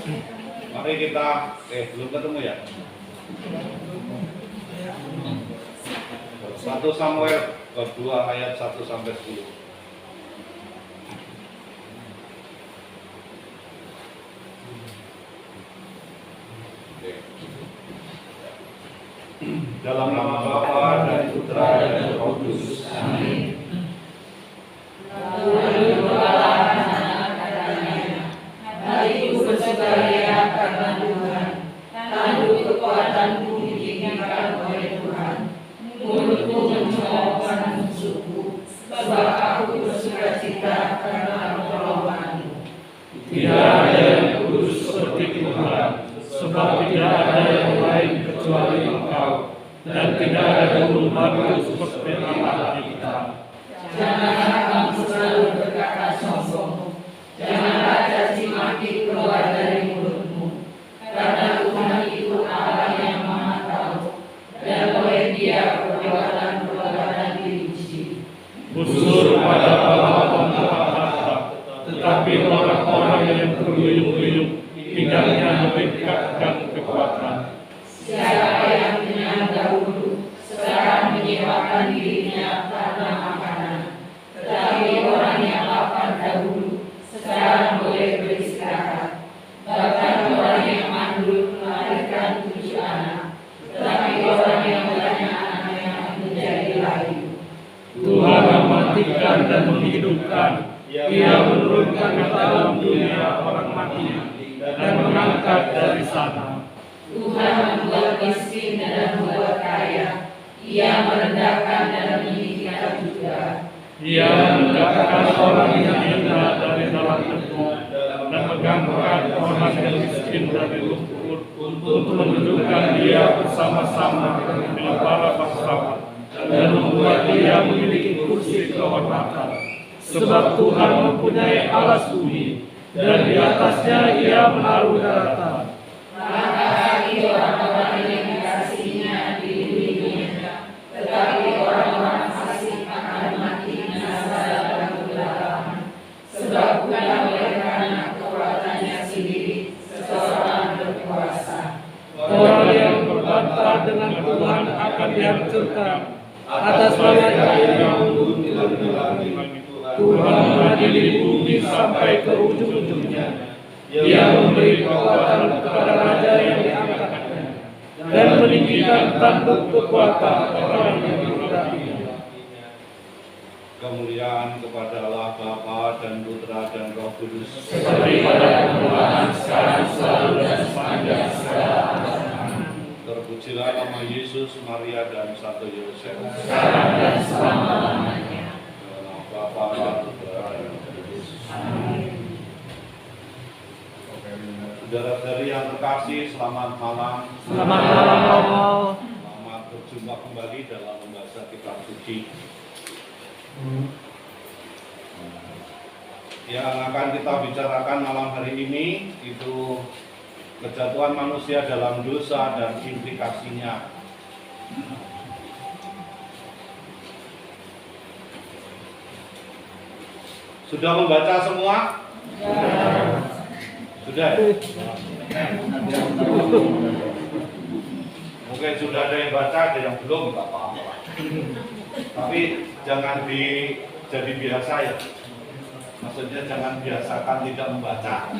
Mari kita, belum ketemu ya? 1 Samuel bab 2 ayat 1 sampai 10. Dalam nama Bapa dan Putra dan Roh Kudus. Amin. Hatiku bersukaria karena Tuhan, tanduk kekuatanku ditinggikan oleh Tuhan. Mulutku mencemoohkan musuhku, sebab aku bersukacita karena pertolonganmu. Tidak ada yang kudus seperti Tuhan, sebab tidak ada yang lain kecuali Engkau, dan tidak ada gunung batu seperti Allah kita. Janganlah kamu selalu berkata sombong, janganlah caci maki keluar dari mulutmu, karena Tuhan itu Allah yang Maha Tahu, dan oleh Dia perbuatan-perbuatan diuji. Busur pada pahlawan harta, tetapi orang-orang yang terluyuk-luyuk tidaknya meningkatkan kekuatan. Siapa yang kenyang dahulu, sekarang menyewakan dirinya karena makanan. Tetapi orang yang lapar dahulu, sekarang boleh beristirahat. Bahkan orang yang mandul melahirkan 7 anak, tetapi orang yang banyak anaknya menjadi layu. Tuhan mematikan dan menghidupkan. Ia menurunkan ke dalam dunia orang mati dan mengangkat dari sana. Tuhan membuat miskin dan membuat kaya. Ia merendahkan dan meninggikan juga. Ia menegakkan orang yang hina dari dalam teguh dan mengangkat orang yang miskin dari lumpur untuk menundukkan dia bersama-sama dengan para bangsawan dan membuat dia memiliki kursi kehormatan. Sebab Tuhan mempunyai alas bumi dan di atasnya ia menaruh daratan. Maka hati orang-orang yang dikasihinya dilindunginya, tetapi orang-orang fasik akan mati binasa dalam kegelapan. Sebab bukan oleh karena kekuatannya sendiri seseorang berkuasa. Orang yang berbantah dengan Tuhan akan dihancurkan. Atas namanya ia menguntur di langit. Tuhan mengadili bumi sampai ke ujung-ujungnya. Ia memberi kekuatan kepada raja yang diangkatnya dan meninggikan tanduk kekuatan orang yang dimuliakannya. Kemuliaan kepada Allah Bapa dan Putra dan Roh Kudus. Seperti pada permulaan, sekarang, selalu dan sepanjang segala abad. Terpujilah nama Yesus, Maria dan Santo Yosef. Sekarang dan selama-lamanya. Dalam Bapa dan Putra dan Roh Kudus. Saudara-saudari yang terkasih, selamat malam. Selamat malam, Romo. Selamat berjumpa kembali dalam membaca kitab suci. Yang akan kita bicarakan malam hari ini itu kejatuhan manusia dalam dosa dan implikasinya. Sudah membaca semua? Sudah? Mungkin sudah ada yang baca, ada yang belum, nggak apa-apa. Tapi jangan jadi biasa ya. Maksudnya jangan biasakan tidak membaca.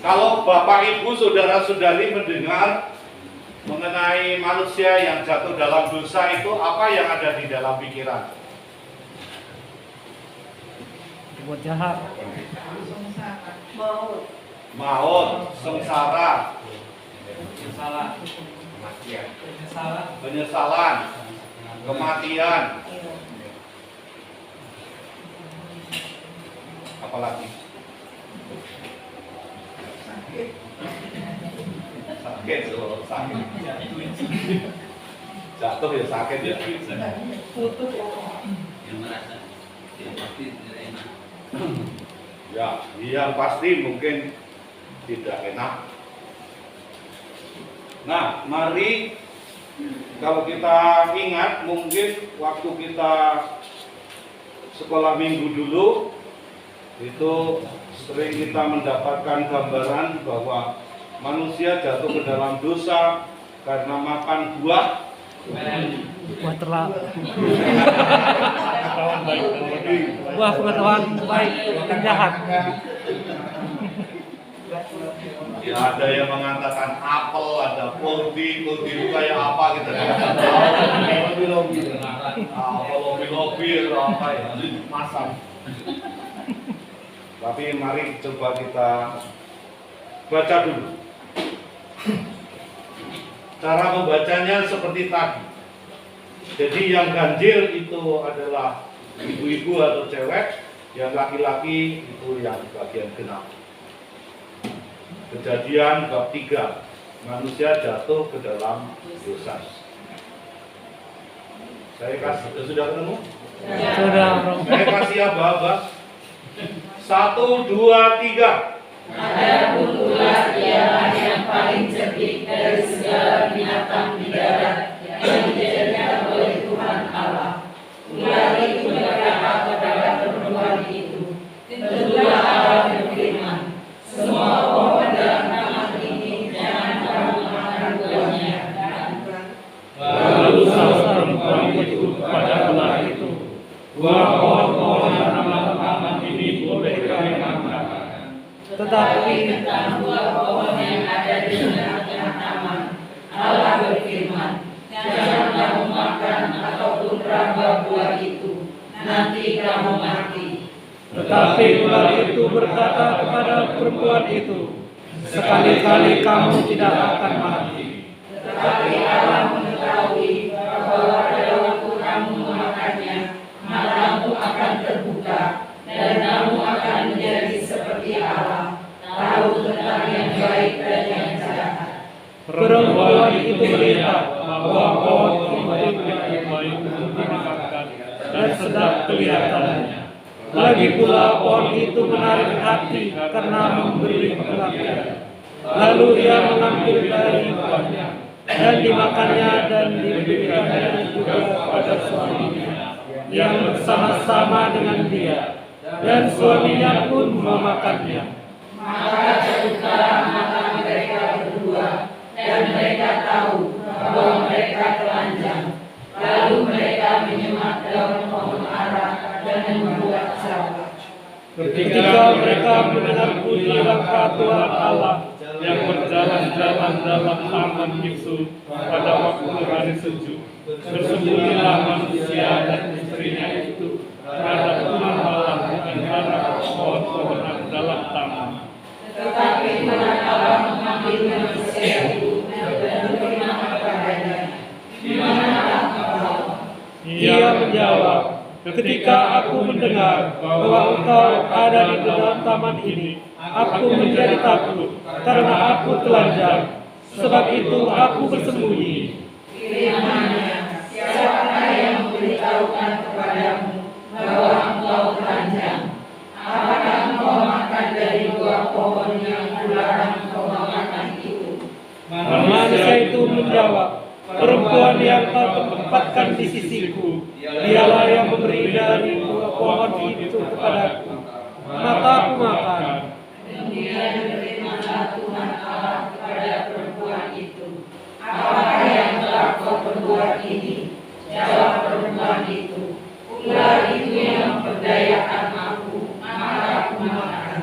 Kalau Bapak Ibu saudara-saudari mendengar mengenai manusia yang jatuh dalam dosa itu, apa yang ada di dalam pikiran? Buat jahat. Maut, sengsara, penyesalan, kematian. Apalagi? Sakit, sakit. Jatuh ya sakit ya. Ya, yang pasti mungkin tidak enak. Nah, mari kalau kita ingat mungkin waktu kita sekolah minggu dulu itu sering kita mendapatkan gambaran bahwa manusia jatuh ke dalam dosa karena makan buah terlalu Kawan baik dan benar. buah pengetahuan baik dan jahat. ya ada yang mengatakan apel, ada poldi itu kayak apa gitu ya. Lobby apa ya, masam. Tapi mari coba kita baca dulu. Cara membacanya seperti tadi. Jadi yang ganjil itu adalah ibu-ibu atau cewek, yang laki-laki itu yang bagian genap. Kejadian bab 3, manusia jatuh ke dalam dosa. Saya kasih, sudah ketemu? Sudah, Bro. Saya kasih aba-aba. 1, 2, 3. Adapun ular ialah yang paling cerdik dari segala binatang di darat yang dijadikan oleh Tuhan Allah. Ular itu berkata kepada perempuan itu, tentulah Allah berfirman, semua pohon dalam taman ini jangan kamu makan buahnya. Lalu salah perempuan itu kepada ular itu, buah pohon-pohon dalam taman ini boleh kami makan. Tetapi tentang buah pohon yang ada di tengah-tengah taman, Allah berfirman, jangan kamu makan ataupun raba buah itu, nanti kamu mati. Tetapi ular itu berkata kepada perempuan itu, sekali-kali kamu tidak akan mati. Tetapi Allah mengetahui bahwa pada waktu kamu memakannya, matamu akan terbuka, dan kamu akan menjadi seperti Allah, tahu tentang yang baik dan yang jahat. Perempuan itu melihat bahwa pohon itu baik untuk dimakan dan sedap kelihatannya. lagi pula pohon itu menarik hati karena memberi pengertian. Lalu ia mengambil dari buahnya dan dimakannya dan diberikannya juga pada suaminya yang bersama-sama dengan dia, dan suaminya pun memakannya. Maka terbukalah mata mereka berdua, dan mereka tahu bahwa mereka telanjang. Lalu mereka menyemat daun pohon ara dan membuat sabak. Ketika mereka mendengar bunyi langkah Tuhan Allah yang berjalan-jalan dalam taman itu pada waktu hari sejuk, bersembunyilah manusia dan istrinya itu terhadap Tuhan Allah di antara pohon-pohonan dalam taman. Tetapi Tuhan Allah memanggil manusia itu dan berfirman kepadanya, di manakah engkau? Ia menjawab, ketika aku mendengar bahwa engkau ada di dalam taman ini, aku menjadi takut karena aku telanjang. Sebab itu aku bersembunyi. Firman-Nya, siapakah yang memberitahukan kepadamu bahwa engkau telanjang? Apakah engkau makan dari buah pohon yang kularang engkau makan itu? Manusia itu menjawab, perempuan yang kau tempatkan di sisiku, dialah yang memberi dari buah pohon itu kepadaku, maka aku makan. Kemudian berfirmanlah Tuhan Allah kepada perempuan itu, apakah yang telah kau perbuat ini? Jawab perempuan itu, ular itu yang memperdayakan aku, maka aku makan.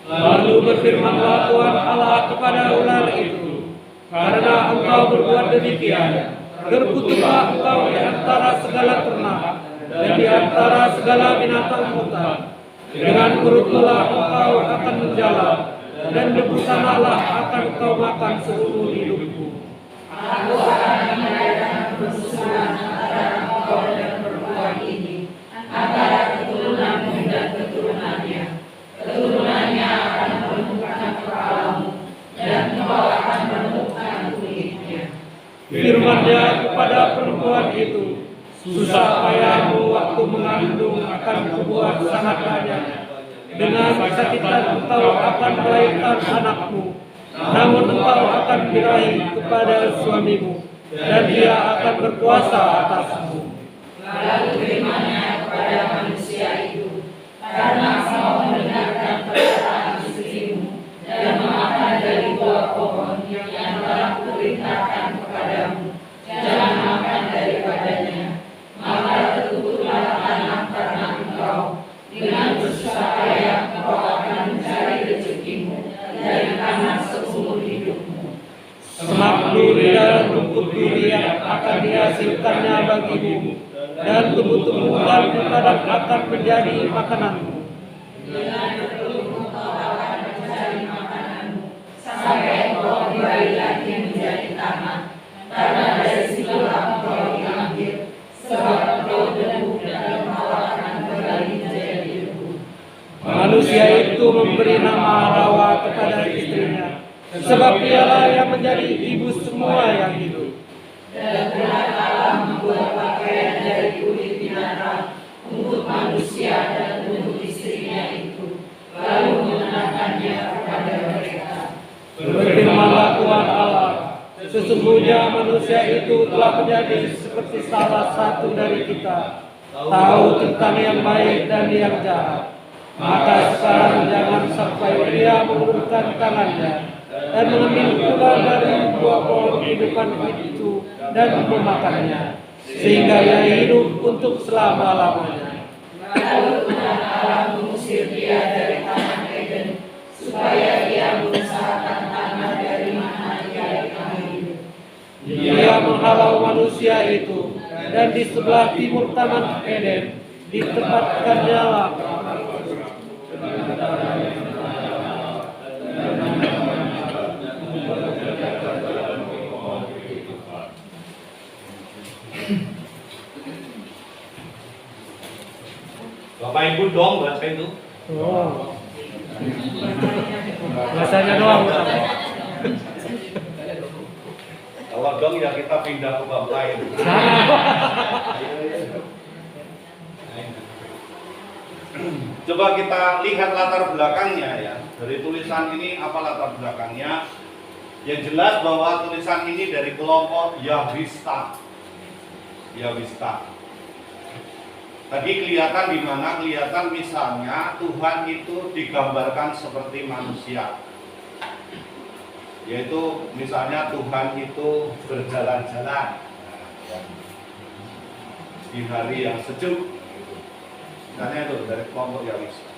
Lalu berfirmanlah Tuhan Allah kepada ular itu, karena engkau berbuat demikian, terkutuklah engkau di antara segala ternak dan di antara segala binatang hutan. Dengan perutlah engkau akan menjalar, dan debu tanahlah akan engkau makan seumur hidupmu. Aku akan mengadakan permusuhan antara engkau dan perempuan ini, antara keturunanmu dan keturunannya. Keturunannya akan menemukan kepalamu, dan engkau akan menemukan kulitnya. Firman-Nya kepada perempuan itu, susah payahmu waktu mengandung akan kubuat sangat banyak. Dengan kesakitan engkau akan melahirkan anakmu, namun engkau akan birahi kepada suamimu, dan dia akan berkuasa atasmu. Lalu firman-Nya kepada manusia itu, karena engkau mendengar Dengan bersusah payah engkau akan mencari rezekimu dari tanah seumur hidupmu. Semak duri dan rumput duri yang akan dihasilkannya bagimu, dan tumbuh-tumbuhan di padang akan menjadi makananmu. Dengan berteduh engkau akan mencari makananmu, sampai engkau kembali lagi menjadi tanah, karena dari situlah engkau diambil, sebab engkau debu dan engkau akan kembali menjadi debu. Manusia itu memberi nama Hawa kepada istrinya, sebab dialah yang menjadi ibu semua yang hidup. Dan Tuhan Allah membuat pakaian dari kulit binatang untuk manusia dan untuk istrinya itu, lalu mengenakannya kepada mereka. Berfirmanlah Tuhan Allah, sesungguhnya manusia itu telah menjadi seperti salah satu dari kita, tahu tentang yang baik dan yang jahat. Maka sekarang jangan sampai dia mengulurkan tangannya dan mengambil pula dari buah pohon kehidupan itu dan memakannya, sehingga ia hidup untuk selama-lamanya. Lalu Tuhan Allah mengusir dia dari tanah Eden, supaya ia mengusahakan tanah dari mana ia diambil. Dia menghalau manusia itu, dan di sebelah timur taman Eden ditempatkannya lah Bapak Ibu dong baca itu. Oh. Bahasanya doang. Kalau dong ya kita pindah ke bab lain. Coba kita lihat latar belakangnya ya. Dari tulisan ini apa latar belakangnya? Yang jelas bahwa tulisan ini dari kelompok Yahwista. Yahwista. Tadi kelihatan di mana? Kelihatan misalnya Tuhan itu digambarkan seperti manusia. Yaitu misalnya Tuhan itu berjalan-jalan di hari yang sejuk. Karena itu dari kelompok Yahwista.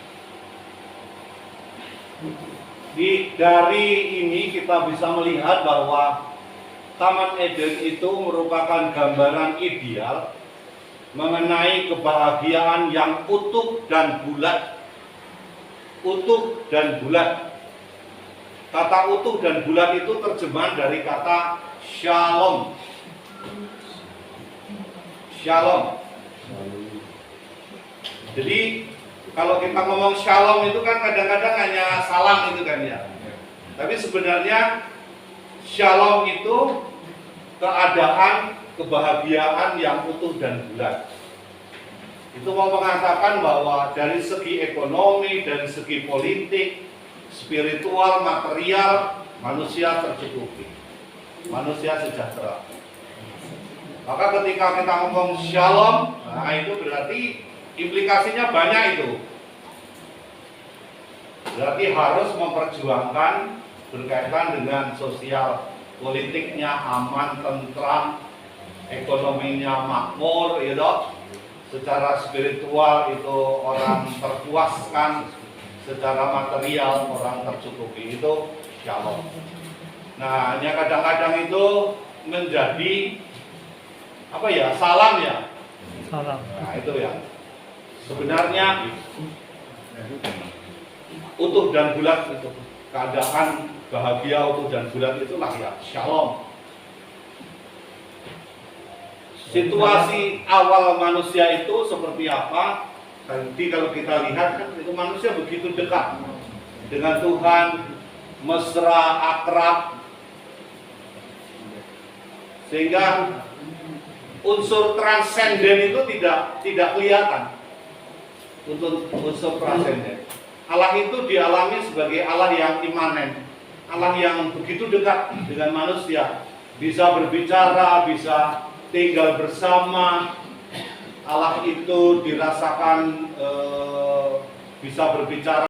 Dari ini kita bisa melihat bahwa Taman Eden itu merupakan gambaran ideal mengenai kebahagiaan yang utuh dan bulat. Utuh dan bulat. Kata utuh dan bulat itu terjemahan dari kata shalom. Shalom. Jadi kalau kita ngomong shalom itu kan kadang-kadang hanya salam itu kan ya. Tapi sebenarnya shalom itu keadaan kebahagiaan yang utuh dan bulat. Itu mau mengatakan bahwa dari segi ekonomi, dari segi politik, spiritual, material, manusia tercukupi. Manusia sejahtera. Maka ketika kita ngomong shalom, nah itu berarti implikasinya banyak itu. Berarti harus memperjuangkan berkaitan dengan sosial, politiknya aman, tentram, ekonominya makmur, gitu. Secara spiritual itu orang terpuaskan, secara material orang tercukupi, itu shalom. Nah, hanya kadang-kadang itu menjadi apa ya, salam ya. salam. Nah, itu ya. Sebenarnya utuh dan bulat itu keadaan bahagia utuh dan bulat itulah ya shalom. Situasi awal manusia itu seperti apa? Nanti kalau kita lihat kan itu manusia begitu dekat dengan Tuhan, mesra, akrab, sehingga unsur transenden itu tidak kelihatan. Unsur transenden. Allah itu dialami sebagai Allah yang imanen, Allah yang begitu dekat dengan manusia, bisa berbicara, bisa tinggal bersama. Allah itu dirasakan bisa berbicara